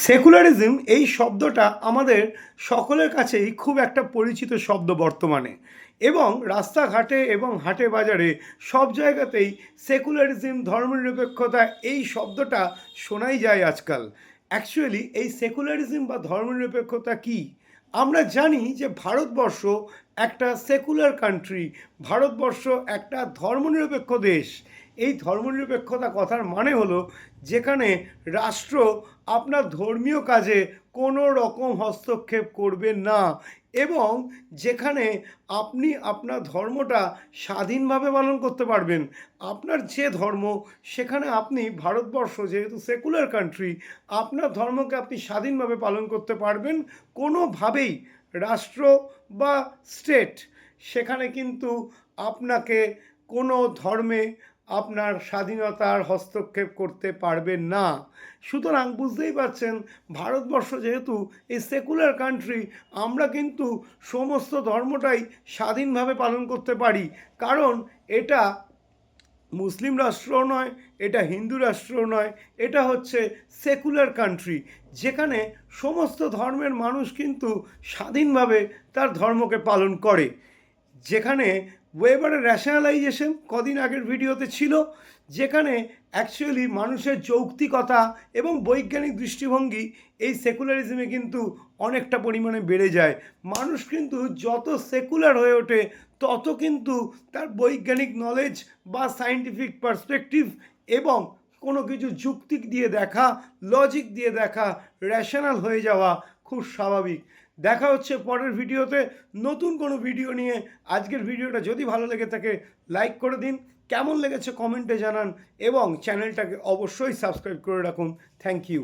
Secularism এই শব্দটা আমাদের সকলের কাছেই খুব একটা পরিচিত শব্দ বর্তমানে, এবং রাস্তাঘাটে এবং হাটে বাজারে সব জায়গাতেই সেকুলারিজম, ধর্মনিরপেক্ষতা এই শব্দটা শোনাই যায় আজকাল। অ্যাকচুয়ালি এই সেকুলারিজম বা ধর্মনিরপেক্ষতা কি? আমরা জানি যে ভারতবর্ষ একটা সেকুলার কান্ট্রি, ভারতবর্ষ একটা ধর্মনিরপেক্ষ দেশ। এই ধর্মনিরপেক্ষতা কথার মানে হলো যেখানে রাষ্ট্র আপনার ধর্মীয় কাজে কোনো রকম হস্তক্ষেপ করবে না, এবং যেখানে আপনি আপনার ধর্মটা স্বাধীনভাবে পালন করতে পারবেন। আপনার যে ধর্ম, সেখানে আপনি, ভারতবর্ষ যেহেতু সেকুলার কান্ট্রি, আপনার ধর্মকে আপনি স্বাধীনভাবে পালন করতে পারবেন। কোনোভাবেই রাষ্ট্র বা স্টেট সেখানে কিন্তু আপনাকে কোনো ধর্মে আপনার স্বাধীনতার হস্তক্ষেপ করতে পারবেন না। সুতরাং বুঝতেই পারছেন, ভারতবর্ষ যেহেতু এই সেকুলার কান্ট্রি, আমরা কিন্তু সমস্ত ধর্মটাই স্বাধীনভাবে পালন করতে পারি। কারণ এটা মুসলিম রাষ্ট্রও নয়, এটা হিন্দু রাষ্ট্রও নয়, এটা হচ্ছে সেকুলার কান্ট্রি, যেখানে সমস্ত ধর্মের মানুষ কিন্তু স্বাধীনভাবে তার ধর্মকে পালন করে। যেখানে ওয়েবারের র্যাশনালাইজেশন কদিন আগের ভিডিওতে ছিল, যেখানে অ্যাকচুয়ালি মানুষের যৌক্তিকতা এবং বৈজ্ঞানিক দৃষ্টিভঙ্গি এই সেকুলারিজমে কিন্তু অনেকটা পরিমাণে বেড়ে যায়। মানুষ কিন্তু যত সেকুলার হয়ে ওঠে তত কিন্তু তার বৈজ্ঞানিক নলেজ বা সায়েন্টিফিক পার্সপেক্টিভ এবং কোনো কিছু যুক্তি দিয়ে দেখা, লজিক দিয়ে দেখা, র্যাশনাল হয়ে যাওয়া খুব স্বাভাবিক। দেখা হচ্ছে পরের ভিডিওতে নতুন কোনো ভিডিও নিয়ে। আজকের ভিডিওটা যদি ভালো লেগে থাকে লাইক করে দিন, কেমন লেগেছে কমেন্টে জানান, এবং চ্যানেলটাকে অবশ্যই সাবস্ক্রাইব করে রাখুন। Thank you.